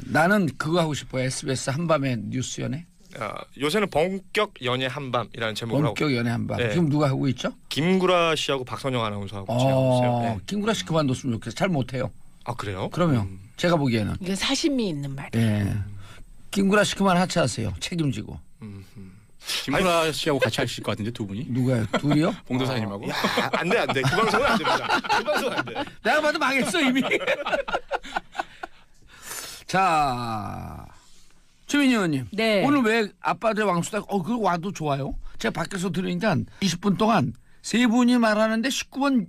나는 그거 하고 싶어. SBS 한밤의 뉴스 연애. 요새는 본격 연애 한밤이라는 제목으로 본격 연애 한밤. 네. 지금 누가 하고 있죠? 김구라 씨하고 박선영 아나운서하고 같이 하고 있어요. 네. 김구라 씨 그만뒀으면 좋겠어. 잘 못해요. 아 그래요? 그러면 제가 보기에는. 이건 사심이 있는 말이에요. 예. 김구라 씨 그만 하차하세요. 책임지고. 김구라 씨하고 같이 하실 것 같은데 두 분이? 누가요? 둘이요? 봉도사님하고? 안돼 그 방송은 안 됩니다. 그 방송 안 돼. 내가 봐도 망했어 이미. 자, 최민희 의원님. 네. 오늘 왜 아빠들 왕수다? 그거 와도 좋아요. 제가 밖에서 들으니까 20분 동안 세 분이 말하는데 19분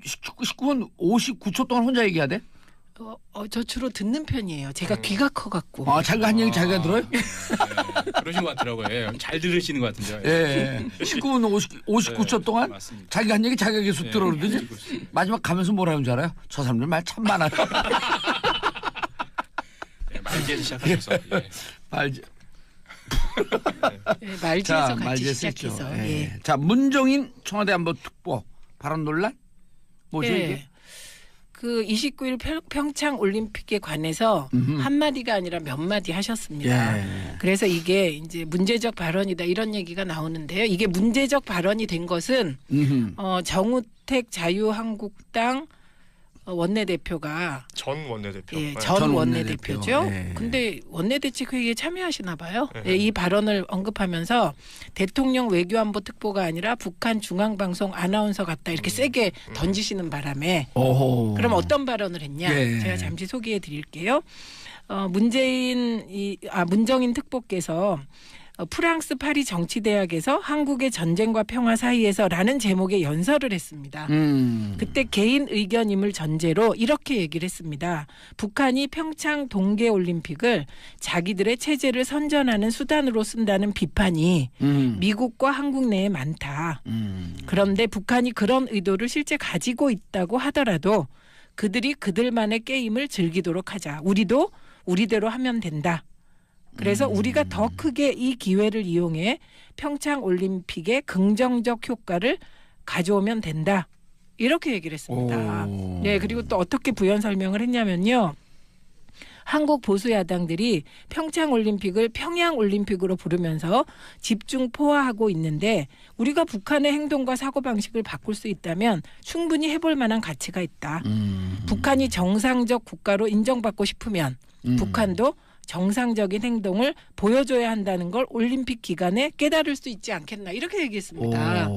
59초 동안 혼자 얘기해야 돼? 저 주로 듣는 편이에요. 제가 귀가 커갖고. 자기가 한 얘기 자기가 들어요? 네, 그러신 것 같더라고요. 예, 잘 들으시는 것 같은데요. 예. 19분 59초 동안 맞습니다. 자기가 한 얘기 자기가 계속 예, 들어오더니 듣고 있습니다. 마지막 가면서 뭐라는 줄 알아요? 저 사람들 말 참 많아요. 예, 말기에서 시작하셔서. 예. 말지. 말지에서 같이 말지에 시작해서. 썼죠. 예. 예. 자, 문정인 청와대 안보 특보 발언 논란? 뭐죠 네. 이게? 그 29일 평창 올림픽에 관해서 한마디가 아니라 몇 마디 하셨습니다. 예. 그래서 이게 이제 문제적 발언이다 이런 얘기가 나오는데요. 이게 문제적 발언이 된 것은 정우택 자유한국당 원내대표가 전 원내대표. 예, 네. 전 원내대표죠. 예. 근데 원내대책회의에 참여하시나 봐요. 예. 예, 이 발언을 언급하면서 대통령 외교안보 특보가 아니라 북한 중앙방송 아나운서 같다 이렇게 세게 던지시는 바람에 오호. 그럼 어떤 발언을 했냐? 예. 제가 잠시 소개해 드릴게요. 문정인 특보께서 프랑스 파리 정치대학에서 한국의 전쟁과 평화 사이에서라는 제목의 연설을 했습니다. 그때 개인 의견임을 전제로 이렇게 얘기를 했습니다. 북한이 평창 동계올림픽을 자기들의 체제를 선전하는 수단으로 쓴다는 비판이 미국과 한국 내에 많다. 그런데 북한이 그런 의도를 실제 가지고 있다고 하더라도 그들이 그들만의 게임을 즐기도록 하자. 우리도 우리대로 하면 된다. 그래서 우리가 더 크게 이 기회를 이용해 평창 올림픽의 긍정적 효과를 가져오면 된다. 이렇게 얘기를 했습니다. 네, 그리고 또 어떻게 부연 설명을 했냐면요. 한국 보수 야당들이 평창 올림픽을 평양 올림픽으로 부르면서 집중 포화하고 있는데 우리가 북한의 행동과 사고방식을 바꿀 수 있다면 충분히 해볼 만한 가치가 있다. 북한이 정상적 국가로 인정받고 싶으면 북한도 정상적인 행동을 보여줘야 한다는 걸 올림픽 기간에 깨달을 수 있지 않겠나 이렇게 얘기했습니다.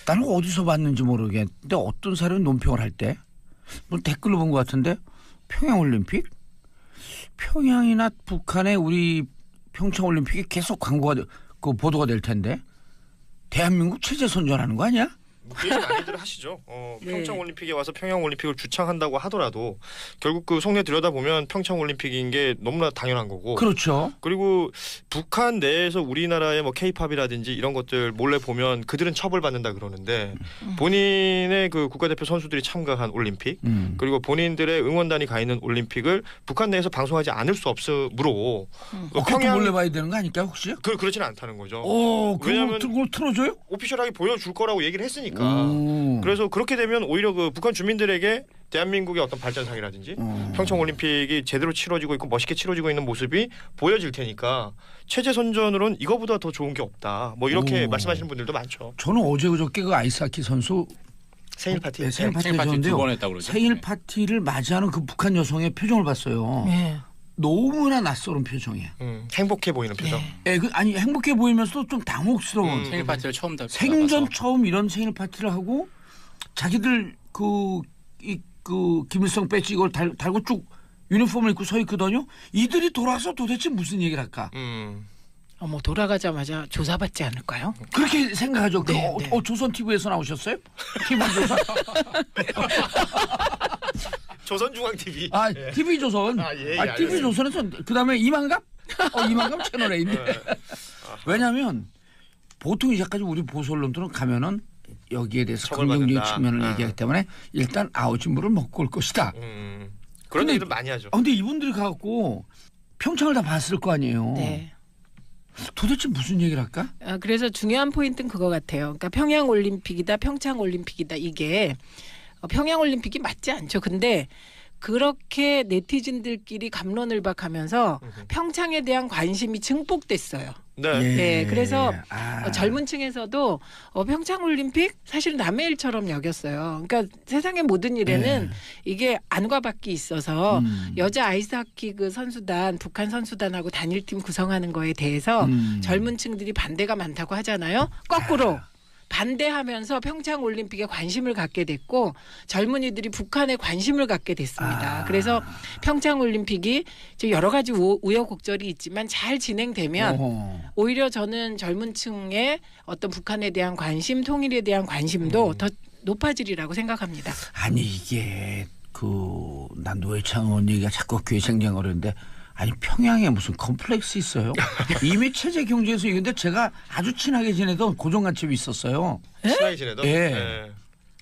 나는 어디서 봤는지 모르겠는데 어떤 사람이 논평을 할 때 뭐 댓글로 본 것 같은데 평양올림픽? 평양이나 북한의 우리 평창올림픽이 계속 보도가 될 텐데 대한민국 체제 선전하는 거 아니야? 그 얘기 많이들 하시죠. 네. 평창 올림픽에 와서 평양 올림픽을 주창한다고 하더라도 결국 그 속내 들여다보면 평창 올림픽인 게 너무나 당연한 거고. 그렇죠. 그리고 북한 내에서 우리나라의 뭐 K-팝이라든지 이런 것들 몰래 보면 그들은 처벌받는다 그러는데 본인의 그 국가대표 선수들이 참가한 올림픽 그리고 본인들의 응원단이 가 있는 올림픽을 북한 내에서 방송하지 않을 수 없으므로 그것도 몰래 봐야 되는 거 아닐까요 혹시? 그렇지는 않다는 거죠. 왜냐하면 그걸 틀어줘요? 오피셜하게 보여줄 거라고 얘기를 했으니까. 오. 그래서 그렇게 되면 오히려 그 북한 주민들에게 대한민국의 어떤 발전상이라든지 평창 올림픽이 제대로 치러지고 있고 멋있게 치러지고 있는 모습이 보여질 테니까 체제 선전으로는 이거보다 더 좋은 게 없다. 뭐 이렇게 말씀하시는 분들도 많죠. 저는 어제 그저께 그 아이스하키 선수 생일 파티. 네, 생일 파티 생일 파티 하셨는데요. 2번 했다고 그러죠. 생일 네. 파티를 맞이하는 그 북한 여성의 표정을 봤어요. 네. 너무나 낯설은 표정이에요. 행복해 보이는 표정. 네. 아니 행복해 보이면서도 좀 당혹스러운. 생일 파티를 처음 생전 나가서. 처음 이런 생일 파티를 하고 자기들 그 김일성 배지 이걸 달고 쭉 유니폼을 입고 서 있거든요. 이들이 돌아서 도대체 무슨 얘기를 할까? 돌아가자마자 조사받지 않을까요? 그렇게 생각하죠. 네, 네. 조선 TV에서 나오셨어요? TV 조선? 조선중앙TV. TV 조선. TV 조선에서 그다음에 이만갑? 이만갑 채널 A인데. 왜냐하면 보통 이제까지 우리 보수 언론들은 가면은 여기에 대해서 긍정적인 측면을 얘기하기 때문에 일단 아우진물을 먹고 올 것이다. 그런 얘기를 많이 하죠. 근데 이분들이 가갖고 평창을 다 봤을 거 아니에요. 네. 도대체 무슨 얘기를 할까? 그래서 중요한 포인트는 그거 같아요. 그러니까 평양 올림픽이다, 평창 올림픽이다 이게 평양 올림픽이 맞지 않죠. 근데 그렇게 네티즌들끼리 갑론을박하면서 평창에 대한 관심이 증폭됐어요. 네. 네, 그래서 아. 젊은 층에서도 평창올림픽 사실은 남의 일처럼 여겼어요. 그러니까 세상의 모든 일에는 이게 안과 밖이 있어서 여자 아이스하키 그 선수단, 북한 선수단하고 단일팀 구성하는 거에 대해서 젊은 층들이 반대가 많다고 하잖아요. 거꾸로 반대하면서 평창올림픽에 관심을 갖게 됐고 젊은이들이 북한에 관심을 갖게 됐습니다. 그래서 평창올림픽이 여러 가지 우여곡절이 있지만 잘 진행되면 오히려 저는 젊은 층의 어떤 북한에 대한 관심, 통일에 대한 관심도 더 높아지리라고 생각합니다. 아니 이게 난 노회찬 의원 얘기가 자꾸 귀에 생경거리는데 아니 평양에 무슨 컴플렉스 있어요? 이미 체제 경제에서 이건데 제가 아주 친하게 지내던 고정관첩이 있었어요. 친하게 지내던. 예. 네.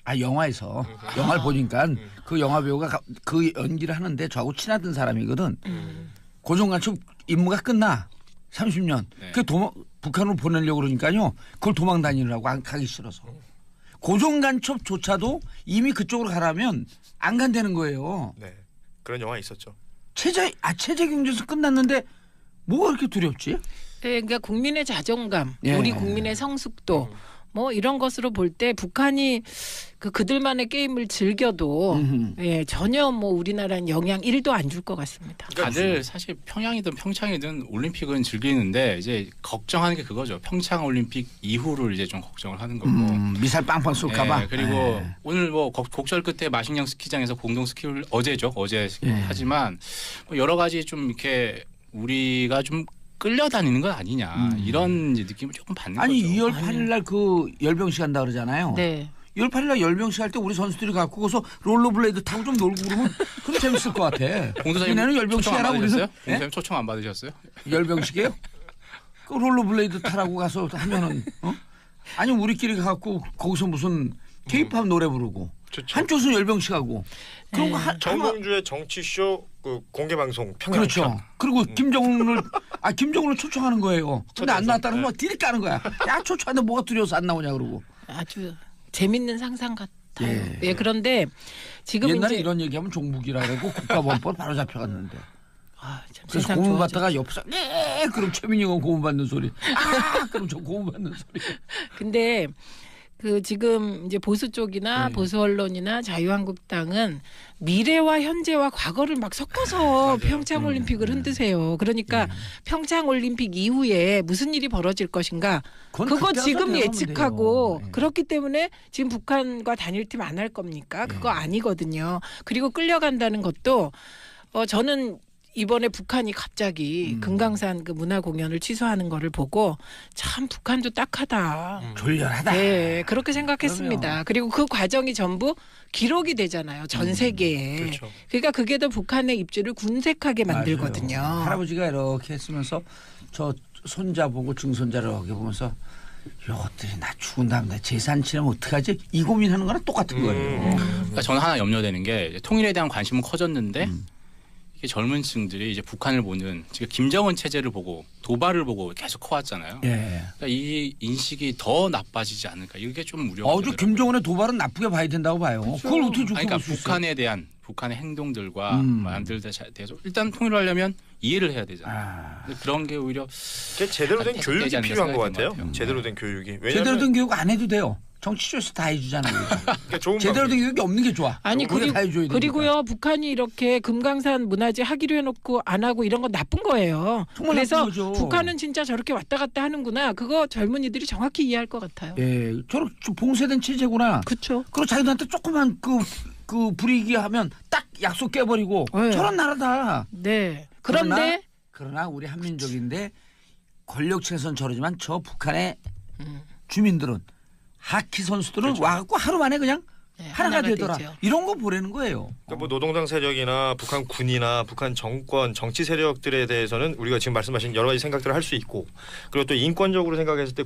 아 영화에서 영화를 보니까 그 영화 배우가 그 연기를 하는데 저하고 친하던 사람이거든. 고정관첩 임무가 끝나 30년. 네. 그 북한으로 보내려고 그러니까요. 그걸 도망 다니느라고 가기 싫어서. 고정간첩조차도 이미 그쪽으로 가라면 안 간다는 거예요. 네. 그런 영화 있었죠. 체제 경제에서 끝났는데 뭐가 그렇게 두렵지? 네, 그러니까 국민의 자존감, 예. 우리 국민의 성숙도 뭐 이런 것으로 볼 때 북한이 그들만의 게임을 즐겨도 전혀 뭐 우리나라는 영향 1도 안 줄 것 같습니다. 다들 사실 평양이든 평창이든 올림픽은 즐기는데 이제 걱정하는 게 그거죠. 평창 올림픽 이후를 이제 좀 걱정을 하는 거고. 미사일 빵빵 쏠까봐. 그리고 오늘 뭐 곡절 끝에 마식령 스키장에서 공동 스키를 어제 하지만 뭐 여러 가지 좀 이렇게 우리가 좀 끌려다니는 건 아니냐 이런 이제 느낌을 조금 받는 아니 거죠. 2월 8일 날 그 열병식 한다 그러잖아요. 네. 2월 8일 날 열병식 할 때 우리 선수들이 갖고 거기서 롤러블레이드 타고 좀 놀고 그러면 그럼 재밌을 것 같아. 공도사님 얘네는 열병식 초청 안 하라 받으셨어요? 우리는 공도사님 초청 안 받으셨어요? 열병식이에요? 그 롤러블레이드 타라고 가서 하면은 아니 우리끼리 갖고 거기서 무슨 케이팝 노래 부르고 좋죠. 한쪽은 열병식 하고 그런 거 정봉주의 정치쇼 그 공개 방송 평양. 그렇죠. 그리고 김정은을 초청하는 거예요. 근데 안 나왔다는 거 딜 까는 거야. 야 초청하는데 뭐가 두려워서 안 나오냐 그러고. 아주 재밌는 상상 같아요. 예. 그런데 지금 옛날에 이제 이런 얘기하면 종북이라 그러고 국가범법 바로 잡혀갔는데. 참 그래서 세상 고문 좋아져. 받다가 옆에서 네 그럼 최민희가 고문 받는 소리. 그럼 저 고문 받는 소리. 근데 지금 이제 보수 쪽이나 보수 언론이나 자유한국당은 미래와 현재와 과거를 막 섞어서 평창 올림픽을 흔드세요. 그러니까 평창 올림픽 이후에 무슨 일이 벌어질 것인가 그거 지금 예측하고 그렇기 때문에 지금 북한과 단일팀 안 할 겁니까? 그거 아니거든요. 그리고 끌려간다는 것도 저는 이번에 북한이 갑자기 금강산 그 문화 공연을 취소하는 거를 보고 참 북한도 딱하다. 졸렬하다. 네, 그렇게 생각했습니다. 그럼요. 그리고 그 과정이 전부 기록이 되잖아요. 전 세계에. 그렇죠. 그러니까 그게 더 북한의 입지를 군색하게 만들거든요. 맞아요. 할아버지가 이렇게 했으면서 저 손자 보고 증손자를 이렇게 보면서 이것들이 나 죽은 다음에 재산 치르면 어떡하지? 이 고민하는 거랑 똑같은 거예요. 그러니까 저는 하나 염려되는 게 이제 통일에 대한 관심은 커졌는데 이게 젊은 층들이 이제 북한을 보는 지금 김정은 체제를 보고 도발을 보고 계속 커왔잖아요. 예. 그러니까 이 인식이 더 나빠지지 않을까 이게 좀 우려가 저 되더라고요. 김정은의 도발은 나쁘게 봐야 된다고 봐요. 그걸 어떻게 좋게 그러니까 볼 수 있어요? 북한에 대한 북한의 행동들과 만들에 대해서 일단 통일을 하려면 이해를 해야 되잖아요. 근데 그런 게 오히려 제대로 된 교육이 되지 않나 필요한 것 생각이 같아요. 드는 것 같아요. 제대로 된 교육이. 제대로 된 교육 안 해도 돼요. 정치조에서 다 해주잖아요. 그러니까 좋은 제대로 된 방법이- 교육이 없는 게 좋아. 아니 우리가 다 해줘야 되니까. 그리고요 북한이 이렇게 금강산 문화재 하기로 해놓고 안 하고 이런 건 나쁜 거예요. 정말 그래서 나쁜 거죠. 북한은 진짜 저렇게 왔다 갔다 하는구나. 그거 젊은이들이 정확히 이해할 것 같아요. 예, 저렇게 좀 봉쇄된 체제구나. 그렇죠. 그리고 자기들한테 조그만 그 불이익이 하면 딱 약속 깨버리고 네. 저런 나라다. 네. 그런데 그러나 우리 한민족인데 권력층에서는 저러지만 저 북한의 주민들은 하키 선수들은 와갖고 하루 만에 그냥 네, 하나가 되더라. 되죠. 이런 거 보라는 거예요. 그러니까 뭐 노동당 세력이나 북한 군이나 북한 정권 정치 세력들에 대해서는 우리가 지금 말씀하신 여러 가지 생각들을 할 수 있고 그리고 또 인권적으로 생각했을 때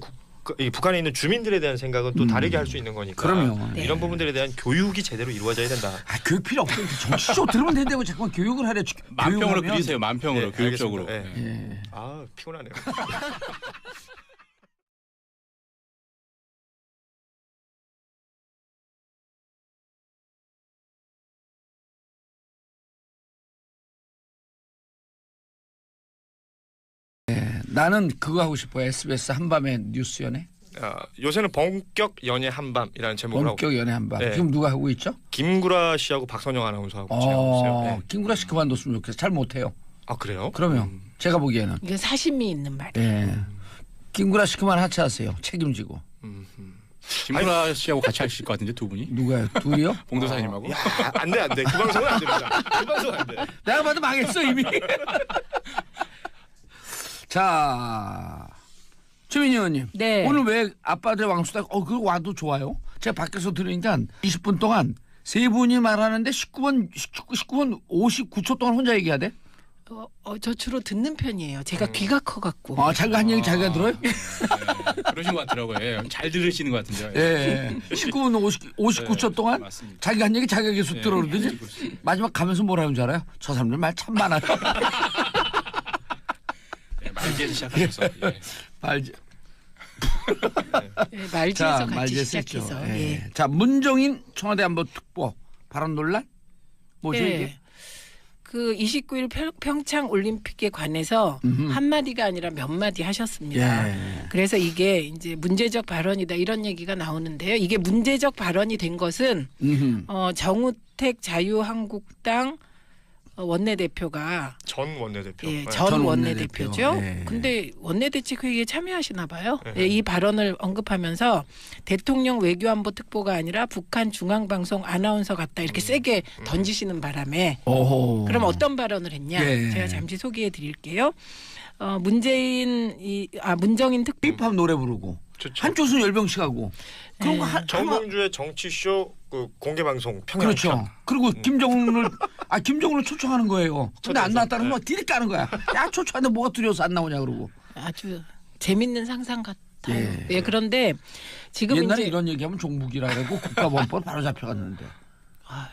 이 북한에 있는 주민들에 대한 생각은 또 다르게 할 수 있는 거니까 그럼요. 이런 부분들에 대한 교육이 제대로 이루어져야 된다. 교육 필요 없어. 정치적 들으면 된다고 자꾸만 교육을 하려. 만평으로 교육하면- 그리세요. 만평으로 예, 교육적으로. 알겠습니다. 예. 예. 아 피곤하네요. 나는 그거 하고 싶어요. SBS 한밤의 뉴스 연애. 요새는 본격 연애 한밤이라는 제목으로 하고 본격 연애 한밤. 네. 지금 누가 하고 있죠? 김구라 씨하고 박선영 아나운서하고 같이 하고 있어요. 네. 김구라 씨 그만뒀으면 좋겠어. 잘 못해요. 아 그래요? 그러면 제가 보기에는. 이게 사심이 있는 말이에요. 예. 김구라 씨 그만 하차하세요. 책임지고. 김구라 씨하고 같이 하실 것 같은데 두 분이? 누가요? 둘이요? 봉도사님하고? 야, 안 돼. 그 방송은 안 됩니다. 그 방송은 안 돼. 내가 봐도 망했어 이미. 자, 최민희 의원님. 네. 오늘 왜 아빠들 왕수다? 그거 와도 좋아요. 제가 밖에서 들으니까 20분 동안 세 분이 말하는데 19분 59초 동안 혼자 얘기해야 돼? 저 주로 듣는 편이에요. 제가 귀가 커갖고. 자기가 한 얘기 자기가 들어요? 네, 그러신 것 같더라고요. 예, 잘 들으시는 것 같은데요. 예. 19분 59초 동안 맞습니다. 자기가 한 얘기 자기가 계속 네, 들어오더니 그렇습니다. 마지막 가면서 뭐라는 줄 알아요? 저 사람들 말 참 많아요. 네, 말기에서 시작하셔서. 예. 말지. 말지에서 같이 시작해서. 예. 예. 자, 문정인 청와대 안보 특보 발언 논란 뭐죠 네. 이게? 그 29일 평창 올림픽에 관해서 한마디가 아니라 몇 마디 하셨습니다. 예. 그래서 이게 이제 문제적 발언이다 이런 얘기가 나오는데요. 이게 문제적 발언이 된 것은 정우택 자유한국당 원내대표가 전 원내대표. 예, 네. 전 원내대표죠. 예. 근데 원내대책회의에 참여하시나 봐요. 예. 예, 이 발언을 언급하면서 대통령 외교안보 특보가 아니라 북한 중앙방송 아나운서 같다 이렇게 세게 던지시는 바람에 오호. 그럼 어떤 발언을 했냐? 예. 제가 잠시 소개해 드릴게요. 문정인 특보 힙합 노래 부르고 좋죠. 한쪽은 열병식 하고 그런 거 정봉주의 정치쇼 그 공개 방송 평양. 그렇죠. 그리고 김정은을 초청하는 거예요. 근데 안 초청해서, 나왔다는 거 네. 디리 까는 거야. 야 초청하는데 뭐가 두려워서 안 나오냐 그러고. 아주 재밌는 상상 같아요. 예. 예, 그런데 지금 옛날에 이제 이런 얘기하면 종북이라 그러고 국가범법 바로 잡혀갔는데.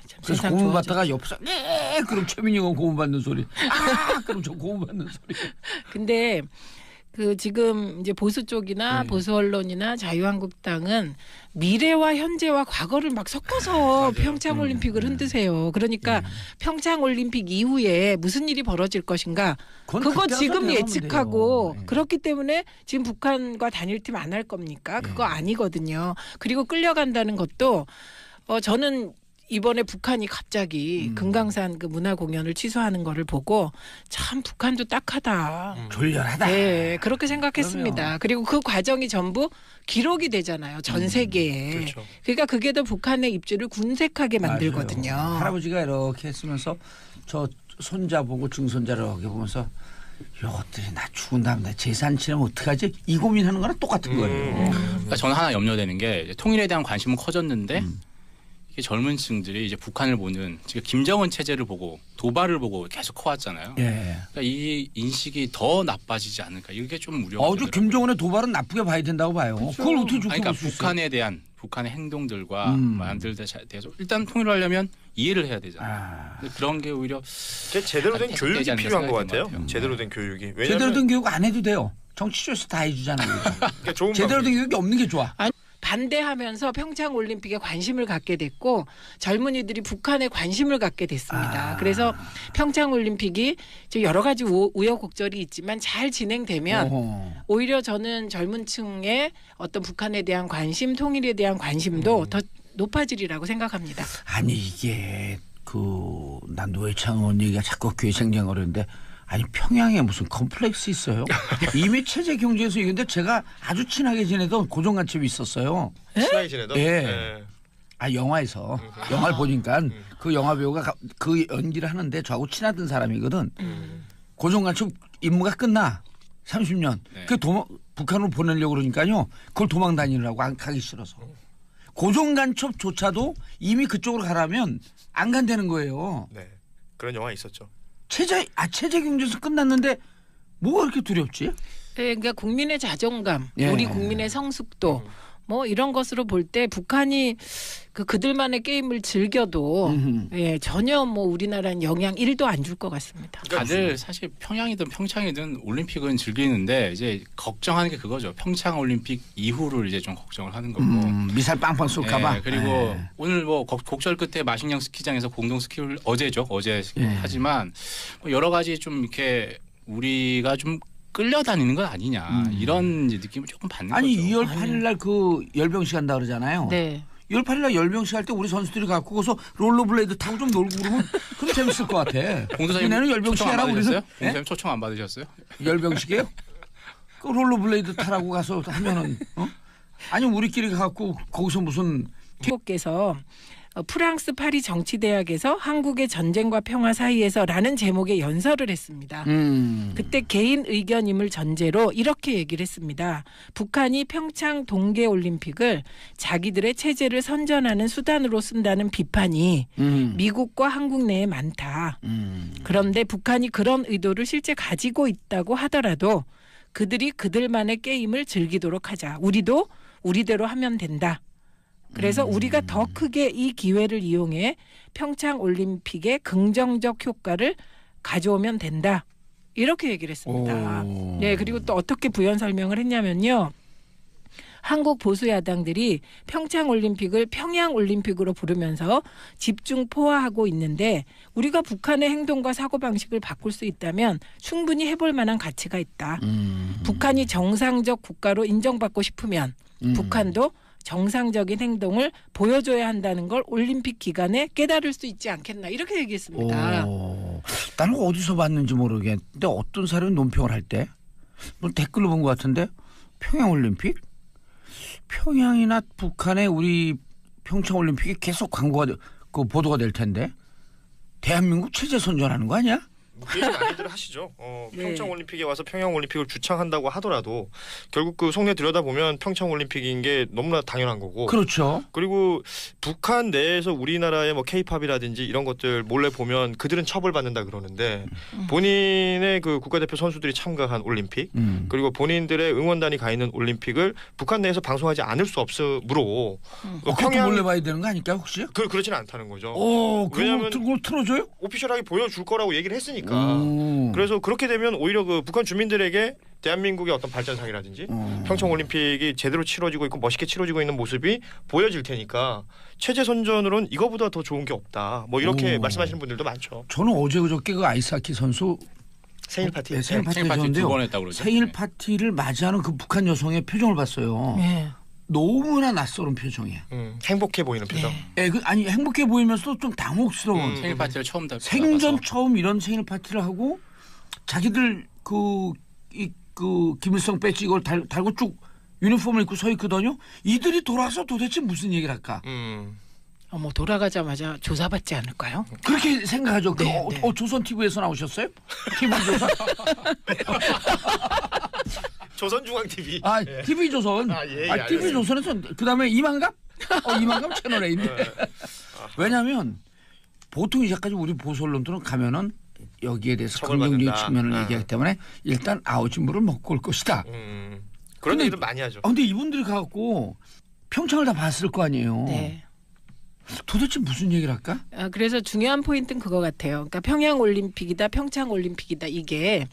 참 그래서 세상 고문 좋아져. 받다가 옆에서 네 그럼 최민희 의원 고문 받는 소리. 그럼 저 고문 받는 소리. 근데 그 지금 이제 보수 쪽이나 보수 언론이나 자유한국당은 미래와 현재와 과거를 막 섞어서 평창 올림픽을 흔드세요. 그러니까 평창 올림픽 이후에 무슨 일이 벌어질 것인가 그건 그거 그때 지금 가서 예측하고 돼요. 네. 그렇기 때문에 지금 북한과 단일팀 안 할 겁니까? 그거 아니거든요. 그리고 끌려간다는 것도 저는 이번에 북한이 갑자기 금강산 그 문화 공연을 취소하는 거를 보고 참 북한도 딱하다. 졸렬하다. 네, 그렇게 생각했습니다. 그럼요. 그리고 그 과정이 전부 기록이 되잖아요. 전 세계에. 그렇죠. 그러니까 그게 더 북한의 입지를 군색하게 만들거든요. 맞아요. 할아버지가 이렇게 했으면서 저 손자 보고 증손자를 이렇게 보면서 이것들이 나 죽은 다음에 내 재산 치르면 어떡하지? 이 고민하는 거랑 똑같은 거예요. 그러니까 저는 하나 염려되는 게 이제 통일에 대한 관심은 커졌는데 이게 젊은 층들이 이제 북한을 보는 지금 김정은 체제를 보고 도발을 보고 계속 커왔잖아요. 예. 그러니까 이 인식이 더 나빠지지 않을까 이게 좀 우려가 저 되더라고요. 김정은의 도발은 나쁘게 봐야 된다고 봐요. 그걸 어떻게 좋게 그러니까 볼 수 있어요? 북한에 대한 북한의 행동들과 말들에 대해서 일단 통일을 하려면 이해를 해야 되잖아요. 근데 그런 게 오히려 제대로 된 안 교육이 되지 않나 필요한 것 생각이 같아요. 드는 것 같아요. 제대로 된 교육이. 왜냐면 제대로 된 교육 안 해도 돼요. 정치쇼에서 다 해주잖아요. 그러니까 좋은 제대로 된 방법이- 교육이 없는 게 좋아. 반대하면서 평창 올림픽에 관심을 갖게 됐고 젊은이들이 북한에 관심을 갖게 됐습니다. 그래서 평창 올림픽이 여러 가지 우여곡절이 있지만 잘 진행되면 어허. 오히려 저는 젊은 층의 어떤 북한에 대한 관심, 통일에 대한 관심도 더 높아지리라고 생각합니다. 아니 이게 난 노회찬 의원 얘기가 자꾸 귀에 생경거리는데 아니 평양에 무슨 컴플렉스 있어요? 이미 체제 경제에서 이건데 제가 아주 친하게 지내던 고정관첩이 있었어요. 친하게 지내던. 예. 영화에서 영화를 보니까 그 영화 배우가 그 연기를 하는데 저하고 친하던 사람이거든. 고정관첩 임무가 끝나 30년. 네. 그 북한으로 보내려고 그러니까요. 그걸 도망 다니느라고 가기 싫어서. 고정간첩조차도 이미 그쪽으로 가라면 안 간다는 거예요. 네. 그런 영화 있었죠. 체제 경제에서 끝났는데 뭐가 그렇게 두렵지? 네, 그러니까 국민의 자존감, 예. 우리 국민의 성숙도 뭐 이런 것으로 볼 때 북한이 그들만의 게임을 즐겨도 예, 전혀 뭐 우리나라는 영향 1도 안 줄 것 같습니다. 다들 사실 평양이든 평창이든 올림픽은 즐기는데 이제 걱정하는 게 그거죠. 평창 올림픽 이후를 이제 좀 걱정을 하는 거고. 미사일 빵빵 쏠까봐. 예, 그리고 오늘 뭐 곡절 끝에 마식령 스키장에서 공동 스키를 어제 예. 하지만 뭐 여러 가지 좀 이렇게 우리가 좀 끌려다니는 건 아니냐 이런 이제 느낌을 조금 받는 아니 거죠. 2월 8일 날 그 열병식 한다 그러잖아요. 네. 2월 8일 날 열병식 할 때 우리 선수들이 갖고 거기서 롤러블레이드 타고 좀 놀고 그러면 그럼 재밌을 것 같아. 공도사님 이내는 초청 열병식 안 해라 받으셨어요? 우리는. 공도사님 초청 안 받으셨어요? 열병식이에요? 그 롤러블레이드 타라고 가서 하면은 아니 우리끼리 갖고 거기서 무슨 후보께서 프랑스 파리 정치대학에서 한국의 전쟁과 평화 사이에서라는 제목의 연설을 했습니다. 그때 개인 의견임을 전제로 이렇게 얘기를 했습니다. 북한이 평창 동계올림픽을 자기들의 체제를 선전하는 수단으로 쓴다는 비판이 미국과 한국 내에 많다. 그런데 북한이 그런 의도를 실제 가지고 있다고 하더라도 그들이 그들만의 게임을 즐기도록 하자. 우리도 우리대로 하면 된다. 그래서 우리가 더 크게 이 기회를 이용해 평창 올림픽의 긍정적 효과를 가져오면 된다. 이렇게 얘기를 했습니다. 네, 그리고 또 어떻게 부연 설명을 했냐면요. 한국 보수 야당들이 평창 올림픽을 평양 올림픽으로 부르면서 집중 포화하고 있는데 우리가 북한의 행동과 사고방식을 바꿀 수 있다면 충분히 해볼 만한 가치가 있다. 북한이 정상적 국가로 인정받고 싶으면 북한도 정상적인 행동을 보여줘야 한다는 걸 올림픽 기간에 깨달을 수 있지 않겠나 이렇게 얘기했습니다. 나는 어디서 봤는지 모르겠는데 어떤 사람이 논평을 할 때 뭐 댓글로 본 것 같은데 평양올림픽? 평양이나 북한의 우리 평창올림픽이 계속 광고가 그 보도가 될 텐데 대한민국 체제 선전하는 거 아니야? 그 얘기 많이들 하시죠. 네. 평창 올림픽에 와서 평양 올림픽을 주창한다고 하더라도 결국 그 속내 들여다보면 평창 올림픽인 게 너무나 당연한 거고. 그렇죠. 그리고 북한 내에서 우리나라의 뭐 케이팝이라든지 이런 것들 몰래 보면 그들은 처벌받는다 그러는데 본인의 그 국가대표 선수들이 참가한 올림픽 그리고 본인들의 응원단이 가 있는 올림픽을 북한 내에서 방송하지 않을 수 없으므로 그것도 몰래 봐야 되는 거 아닐까요 혹시? 그렇지는 않다는 거죠. 왜냐하면 그걸 틀어줘요? 오피셜하게 보여줄 거라고 얘기를 했으니까. 오. 그래서 그렇게 되면 오히려 그 북한 주민들에게 대한민국의 어떤 발전상이라든지 평창 올림픽이 제대로 치러지고 있고 멋있게 치러지고 있는 모습이 보여질 테니까 체제 선전으로는 이거보다 더 좋은 게 없다. 뭐 이렇게 말씀하시는 분들도 많죠. 저는 어제 그저께 그 아이스하키 선수 생일 파티. 네, 생일 파티 생일 파티 하셨는데요. 2번 했다고 그러죠. 생일 파티를 맞이하는 그 북한 여성의 표정을 봤어요. 네. 너무나 낯설은 표정이에요. 행복해 보이는 표정. 네. 아니 행복해 보이면서도 좀 당혹스러운. 생일 파티를 처음 생전 처음 이런 생일 파티를 하고 자기들 그 김일성 배지 이걸 달고 쭉 유니폼을 입고 서 있거든요. 이들이 돌아서 도대체 무슨 얘기를 할까? 어머 돌아가자마자 조사받지 않을까요? 그렇게 생각하죠. 네, 네. 조선 TV에서 나오셨어요? TV 조선. 조선중앙 TV. TV 조선. TV 조선에서 그다음에 이만갑? 이만갑 채널 A인데. 왜냐하면 보통 이제까지 우리 보수 언론들은 가면은 여기에 대해서 긍정적인 처벌받는다. 측면을 얘기하기 때문에 일단 아우진물을 먹고 올 것이다. 그런 근데- 얘기도 많이 하죠. 근데 이분들이 가갖고 평창을 다 봤을 거 아니에요. 네. 도대체 무슨 얘기를 할까? 그래서 중요한 포인트는 그거 같아요. 그러니까 평양 올림픽이다, 평창 올림픽이다 이게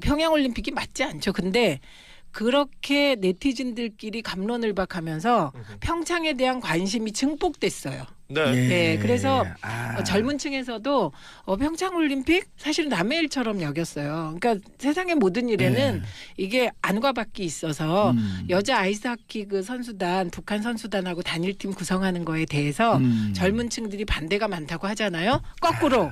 평양 올림픽이 맞지 않죠. 근데 그렇게 네티즌들끼리 갑론을박하면서 평창에 대한 관심이 증폭됐어요. 네. 네, 그래서 아. 젊은 층에서도 평창 올림픽 사실은 남의 일처럼 여겼어요. 그러니까 세상의 모든 일에는 이게 안과 밖이 있어서 여자 아이스하키 그 선수단, 북한 선수단하고 단일팀 구성하는 거에 대해서 젊은 층들이 반대가 많다고 하잖아요. 거꾸로